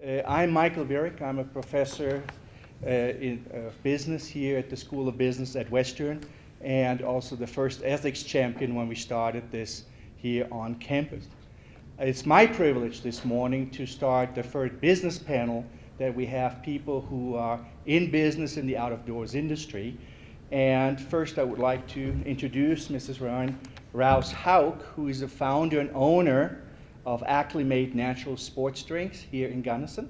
I'm Michael Bierek. I'm a professor in business here at the School of Business at Western, and also the first ethics champion when we started this here on campus. It's my privilege this morning to start the first business panel that we have people who are in business in the out-of-doors industry. And first I would like to introduce Mrs. Rouse Hauk, who is the founder and owner of Acclimate Natural Sports Drinks here in Gunnison.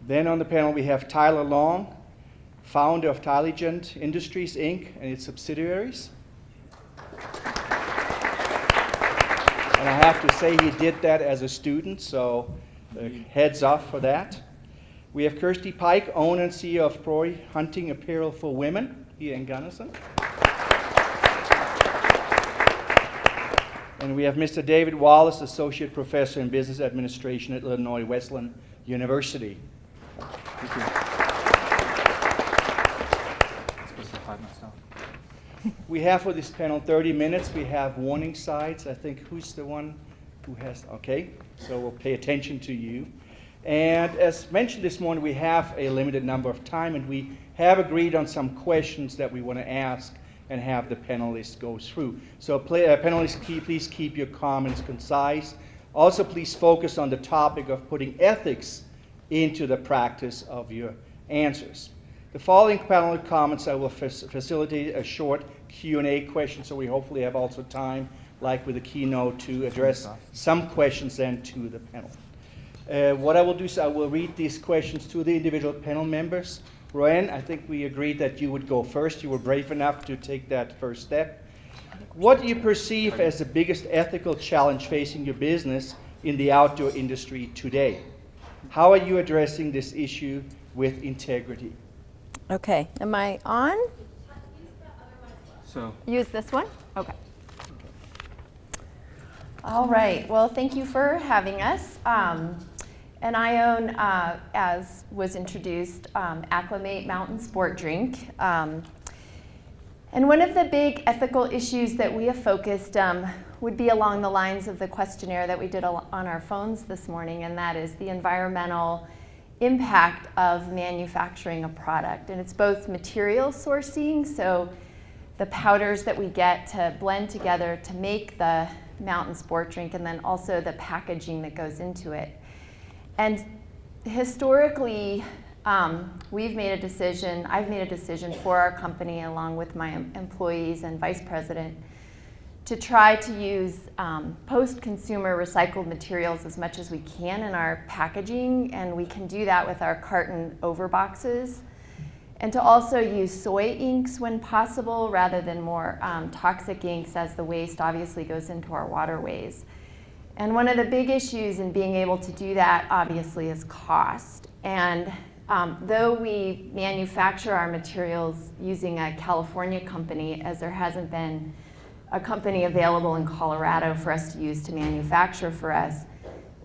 Then on the panel we have Tyler Long, founder of Tyligent Industries, Inc. and its subsidiaries. And I have to say he did that as a student, so heads off for that. We have Kirsty Pike, owner and CEO of Proy Hunting Apparel for Women here in Gunnison. And we have Mr. David Wallace, Associate Professor in Business Administration at Illinois Wesleyan University. Thank you. We have for this panel 30 minutes. We have warning signs. I think who's the one who has, okay, so we'll pay attention to you. And as mentioned this morning, we have a limited number of time, and we have agreed on some questions that we want to ask and have the panelists go through. So panelists, please keep your comments concise. Also, please focus on the topic of putting ethics into the practice of your answers. The following panel comments, I will facilitate a short Q&A question, so we hopefully have also time, like with the keynote, to address some questions then to the panel. What I will do is I will read these questions to the individual panel members. Roanne, I think we agreed that you would go first. You were brave enough to take that first step. What do you perceive as the biggest ethical challenge facing your business in the outdoor industry today? How are you addressing this issue with integrity? Okay, am I on? So Use this one? Okay. All right, well, thank you for having us. And I own, as was introduced, Acclimate Mountain Sport Drink. And one of the big ethical issues that we have focused would be along the lines of the questionnaire that we did on our phones this morning, and that is the environmental impact of manufacturing a product. And it's both material sourcing, so the powders that we get to blend together to make the mountain sport drink, and then also the packaging that goes into it. And historically, we've made a decision, I've made a decision for our company along with my employees and vice president to try to use post-consumer recycled materials as much as we can in our packaging, and we can do that with our carton overboxes. And to also use soy inks when possible rather than more toxic inks, as the waste obviously goes into our waterways. And one of the big issues in being able to do that, obviously, is cost. And though we manufacture our materials using a California company, as there hasn't been a company available in Colorado for us to use to manufacture for us,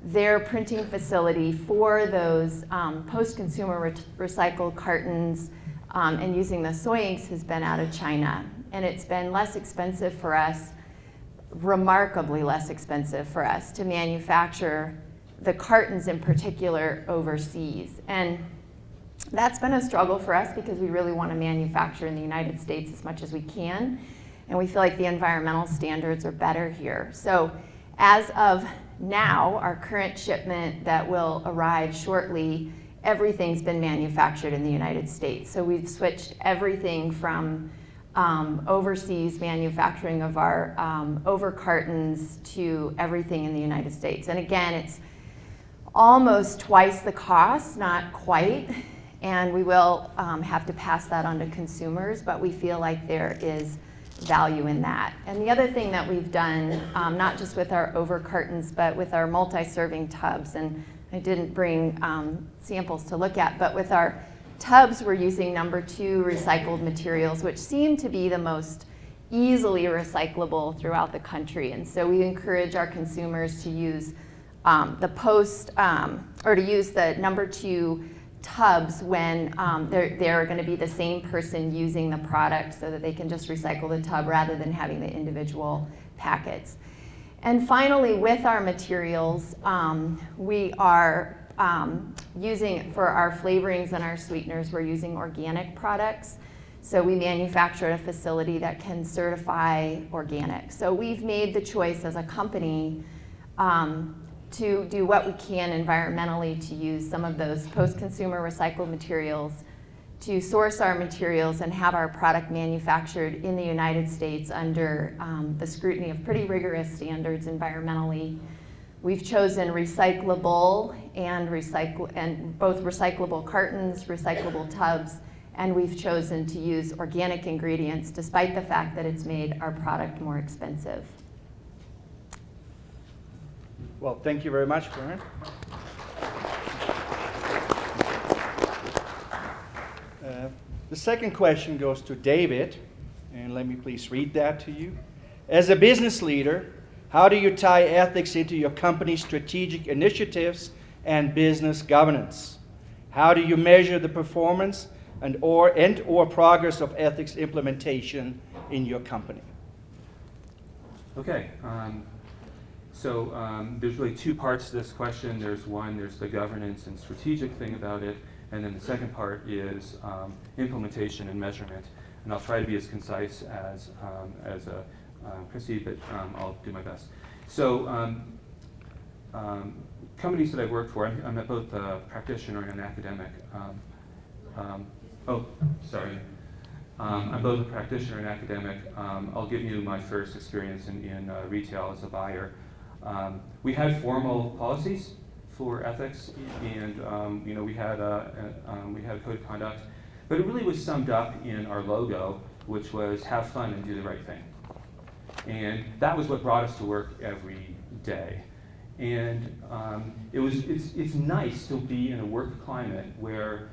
their printing facility for those post-consumer recycled cartons and using the soy inks has been out of China. And it's been less expensive for us, remarkably less expensive for us to manufacture the cartons in particular overseas. And that's been a struggle for us because we really want to manufacture in the United States as much as we can. And we feel like the environmental standards are better here. So as of now, our current shipment that will arrive shortly, everything's been manufactured in the United States. So we've switched everything from overseas manufacturing of our over cartons to everything in the United States. And again, it's almost twice the cost, not quite, and we will have to pass that on to consumers, but we feel like there is value in that. And the other thing that we've done, not just with our over cartons, but with our multi-serving tubs, and I didn't bring samples to look at, but with our tubs, we're using number 2 recycled materials, which seem to be the most easily recyclable throughout the country. And so we encourage our consumers to use to use the number 2 tubs when they're going to be the same person using the product, so that they can just recycle the tub rather than having the individual packets. And finally, with our materials, we are using, for our flavorings and our sweeteners, we're using organic products. So we manufacture at a facility that can certify organic. So we've made the choice as a company to do what we can environmentally to use some of those post-consumer recycled materials to source our materials and have our product manufactured in the United States under the scrutiny of pretty rigorous standards environmentally. We've chosen recyclable and both recyclable cartons, recyclable tubs, and we've chosen to use organic ingredients despite the fact that it's made our product more expensive. Well, thank you very much, Karen. The second question goes to David, and let me please read that to you. As a business leader, how do you tie ethics into your company's strategic initiatives and business governance? How do you measure the performance and or progress of ethics implementation in your company? Okay, so there's really two parts to this question. There's the governance and strategic thing about it, and then the second part is implementation and measurement. And I'll try to be as concise as Christy, but I'll do my best. So companies that I've worked for, I'm both a practitioner and an academic. I'm both a practitioner and academic. I'll give you my first experience in retail as a buyer. We had formal policies for ethics, and we had a code of conduct, but it really was summed up in our logo, which was have fun and do the right thing. And that was what brought us to work every day. And it's nice to be in a work climate where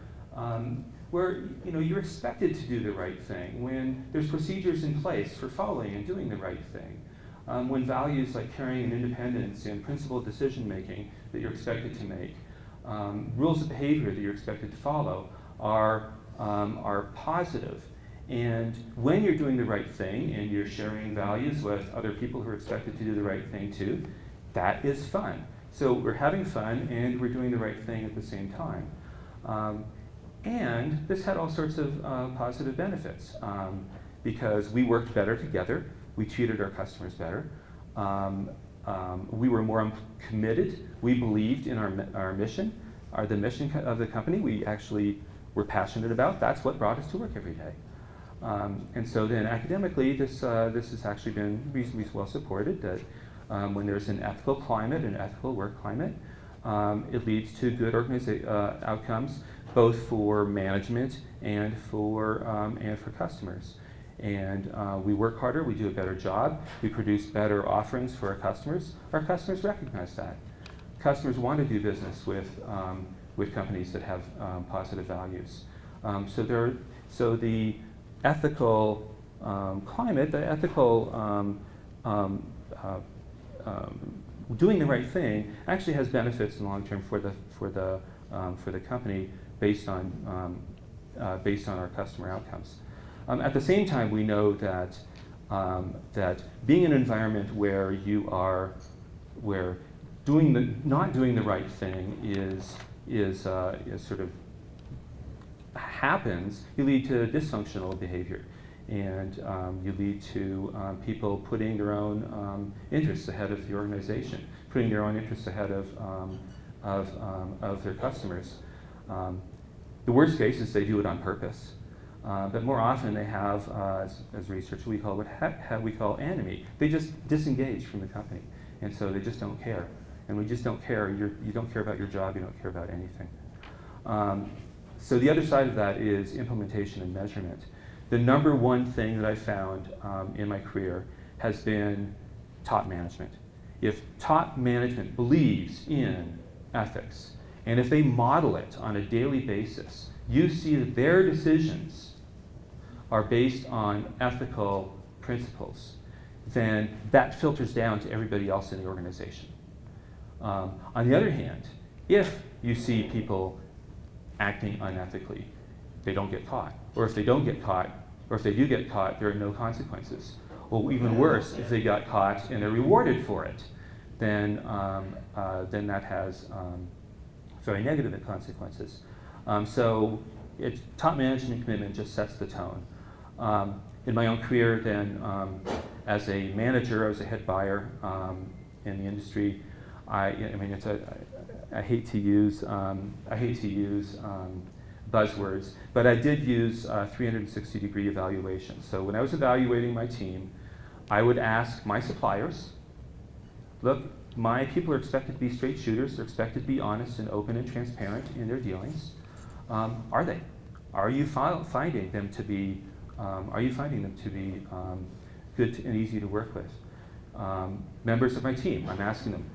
you're expected to do the right thing, when there's procedures in place for following and doing the right thing, when values like caring and independence and principled decision making that you're expected to make, rules of behavior that you're expected to follow are positive. And when you're doing the right thing and you're sharing values with other people who are expected to do the right thing too, that is fun. So we're having fun and we're doing the right thing at the same time. And this had all sorts of positive benefits because we worked better together, we treated our customers better, we were more committed, we believed in our mission, the mission of the company we actually were passionate about. That's what brought us to work every day. And so then academically, this has actually been reasonably well supported, that when there's an ethical climate, an ethical work climate, it leads to good outcomes, both for management and for customers. And we work harder, we do a better job, we produce better offerings for our customers. Our customers recognize that. Customers want to do business with companies that have positive values. So the ethical climate, the ethical doing the right thing actually has benefits in the long term for the company based on our customer outcomes. At the same time, we know that being in an environment where not doing the right thing is sort of happens, you lead to dysfunctional behavior, and you lead to people putting their own interests ahead of the organization, putting their own interests ahead of their customers. The worst case is they do it on purpose, but more often they have, as research, we call what we call enemy. They just disengage from the company, and so they just don't care. And we just don't care. You don't care about your job. You don't care about anything. So the other side of that is implementation and measurement. The number one thing that I found in my career has been top management. If top management believes in ethics, and if they model it on a daily basis, you see that their decisions are based on ethical principles, then that filters down to everybody else in the organization. On the other hand, if you see people acting unethically, they don't get caught. Or if they don't get caught, or if they do get caught, there are no consequences. Or even worse, if they got caught and they're rewarded for it, then that has very negative consequences. So top management commitment just sets the tone. In my own career then, as a manager, I was a head buyer in the industry. I hate to use buzzwords, but I did use 360-degree evaluation. So when I was evaluating my team, I would ask my suppliers, look, my people are expected to be straight shooters. They're expected to be honest and open and transparent in their dealings. Are they? Are you finding them to be good and easy to work with? Members of my team, I'm asking them,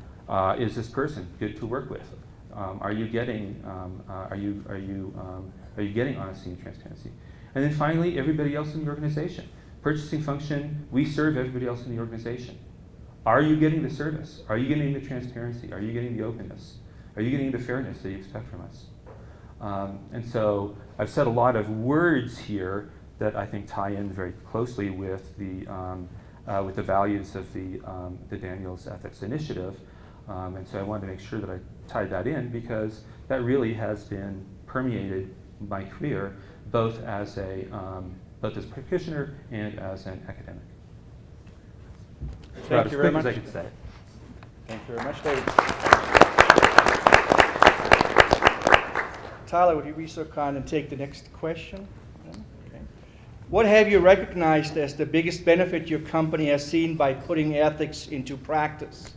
is this person good to work with? Are you getting honesty and transparency? And then finally, everybody else in the organization. Purchasing function, we serve everybody else in the organization. Are you getting the service? Are you getting the transparency? Are you getting the openness? Are you getting the fairness that you expect from us? And so I've said a lot of words here that I think tie in very closely with the values of the Daniels Ethics Initiative. And so I wanted to make sure that I tied that in because that really has been permeated my career, both as a practitioner and as an academic. Thank you very much. As I could say. Thank you very much, David. Tyler, would you be so kind and take the next question? Okay. What have you recognized as the biggest benefit your company has seen by putting ethics into practice?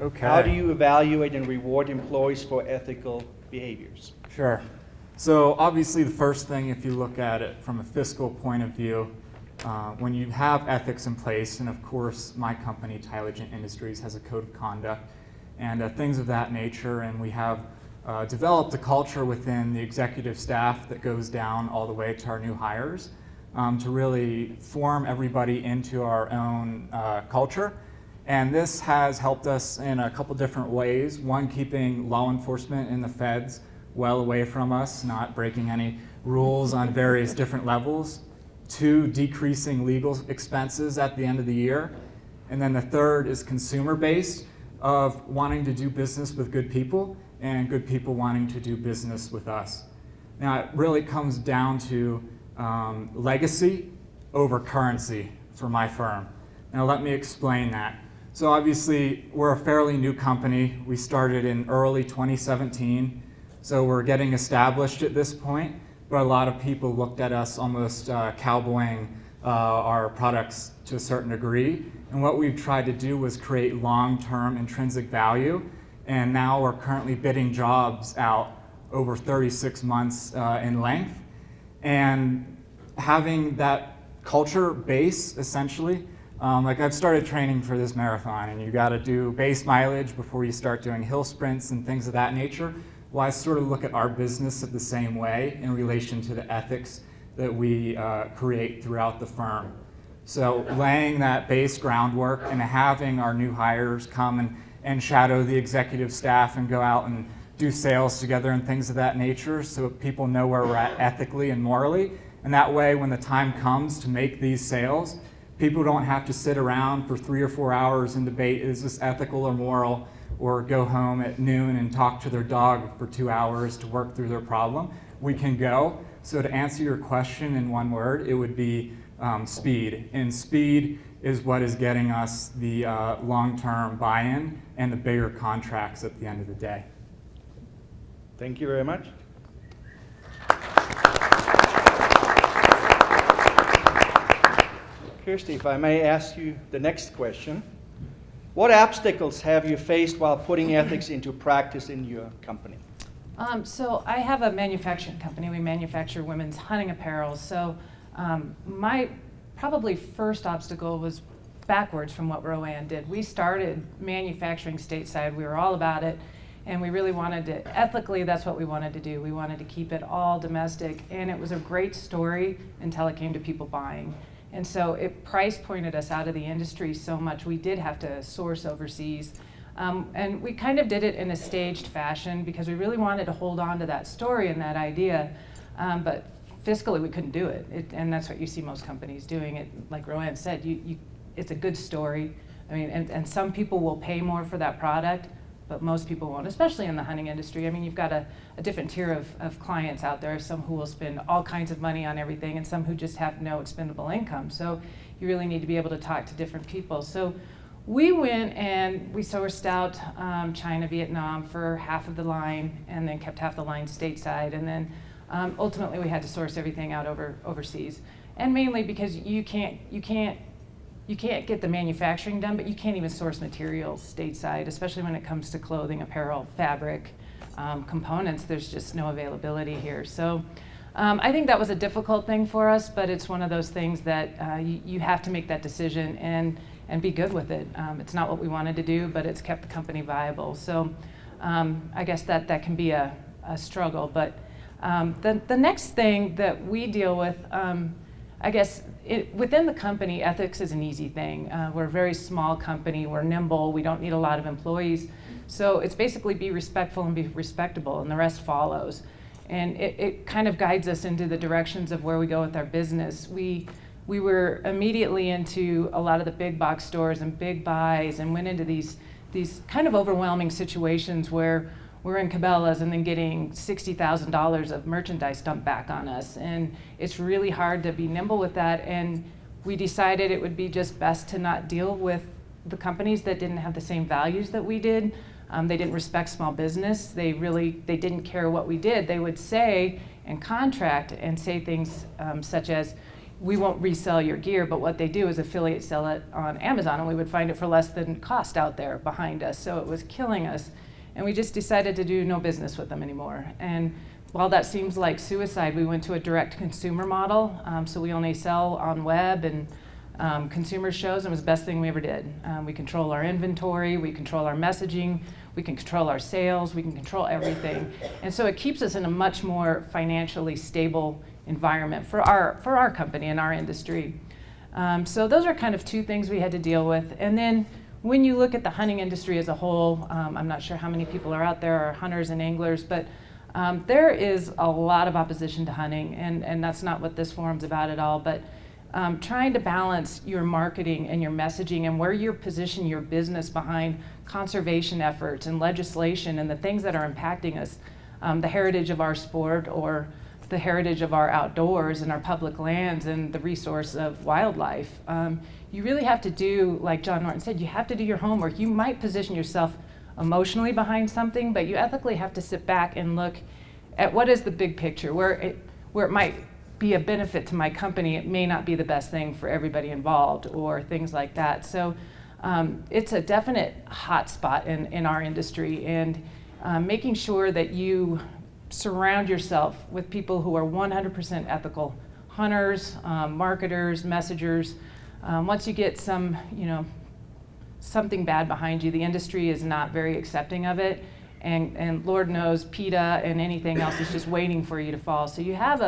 Okay. How do you evaluate and reward employees for ethical behaviors? Sure. So obviously the first thing, if you look at it from a fiscal point of view, when you have ethics in place, and of course my company, Tylegent Industries, has a code of conduct and things of that nature, and we have developed a culture within the executive staff that goes down all the way to our new hires to really form everybody into our own culture. And this has helped us in a couple different ways. One, keeping law enforcement and the feds well away from us, not breaking any rules on various different levels. Two, decreasing legal expenses at the end of the year. And then the third is consumer-based, of wanting to do business with good people and good people wanting to do business with us. Now, it really comes down to legacy over currency for my firm. Now, let me explain that. So obviously, we're a fairly new company. We started in early 2017, so we're getting established at this point, but a lot of people looked at us almost cowboying our products to a certain degree. And what we've tried to do was create long-term intrinsic value, and now we're currently bidding jobs out over 36 months in length. And having that culture base, essentially, like I've started training for this marathon, and you got to do base mileage before you start doing hill sprints and things of that nature. Well, I sort of look at our business the same way in relation to the ethics that we create throughout the firm. So laying that base groundwork and having our new hires come and shadow the executive staff and go out and do sales together and things of that nature so people know where we're at ethically and morally. And that way, when the time comes to make these sales, people don't have to sit around for 3 or 4 hours and debate, is this ethical or moral, or go home at noon and talk to their dog for 2 hours to work through their problem. We can go. So to answer your question in one word, it would be speed. And speed is what is getting us the long-term buy-in and the bigger contracts at the end of the day. Thank you very much. Kirsty, if I may ask you the next question. What obstacles have you faced while putting ethics into practice in your company? So I have a manufacturing company. We manufacture women's hunting apparel. So my probably first obstacle was backwards from what Roanne did. We started manufacturing stateside. We were all about it. And we really wanted to, ethically, that's what we wanted to do. We wanted to keep it all domestic. And it was a great story until it came to people buying. And so it price pointed us out of the industry so much, we did have to source overseas. And we kind of did it in a staged fashion because we really wanted to hold on to that story and that idea. But fiscally, we couldn't do it. And that's what you see most companies doing. It, like Roanne said, it's a good story. I mean, and some people will pay more for that product, but most people won't, especially in the hunting industry. I mean, you've got a different tier of clients out there, some who will spend all kinds of money on everything and some who just have no expendable income. So you really need to be able to talk to different people. So we went and we sourced out China, Vietnam for half of the line, and then kept half the line stateside. And then ultimately we had to source everything out overseas. And mainly because you can't get the manufacturing done, but you can't even source materials stateside, especially when it comes to clothing, apparel, fabric, components. There's just no availability here. So I think that was a difficult thing for us, but it's one of those things that you have to make that decision and be good with it. It's not what we wanted to do, but it's kept the company viable. So I guess that can be a struggle. But the next thing that we deal with, I guess within the company, ethics is an easy thing. We're a very small company, we're nimble, we don't need a lot of employees. So it's basically be respectful and be respectable, and the rest follows. And it kind of guides us into the directions of where we go with our business. We were immediately into a lot of the big box stores and big buys, and went into these kind of overwhelming situations where we're in Cabela's and then getting $60,000 of merchandise dumped back on us. And it's really hard to be nimble with that. And we decided it would be just best to not deal with the companies that didn't have the same values that we did. They didn't respect small business. They didn't care what we did. They would say and contract and say things such as, we won't resell your gear, but what they do is affiliate sell it on Amazon, and we would find it for less than cost out there behind us. So it was killing us. And we just decided to do no business with them anymore. And while that seems like suicide, we went to a direct consumer model. So we only sell on web and consumer shows, and it was the best thing we ever did. We control our inventory, we control our messaging, we can control our sales, we can control everything. And so it keeps us in a much more financially stable environment for our company and our industry. So those are kind of two things we had to deal with. And then when you look at the hunting industry as a whole, I'm not sure how many people are out there, are hunters and anglers, but there is a lot of opposition to hunting, and that's not what this forum's about at all. But trying to balance your marketing and your messaging and where you position your business behind conservation efforts and legislation and the things that are impacting us, the heritage of our sport or the heritage of our outdoors and our public lands and the resource of wildlife. You really have to do, like John Norton said, you have to do your homework. You might position yourself emotionally behind something, but you ethically have to sit back and look at what is the big picture. Where it might be a benefit to my company, it may not be the best thing for everybody involved, or things like that. So it's a definite hot spot in our industry, and making sure that you surround yourself with people who are 100% ethical, hunters, marketers, messengers. Once you get something bad behind you, the industry is not very accepting of it, and Lord knows PETA and anything else is just waiting for you to fall. So you have a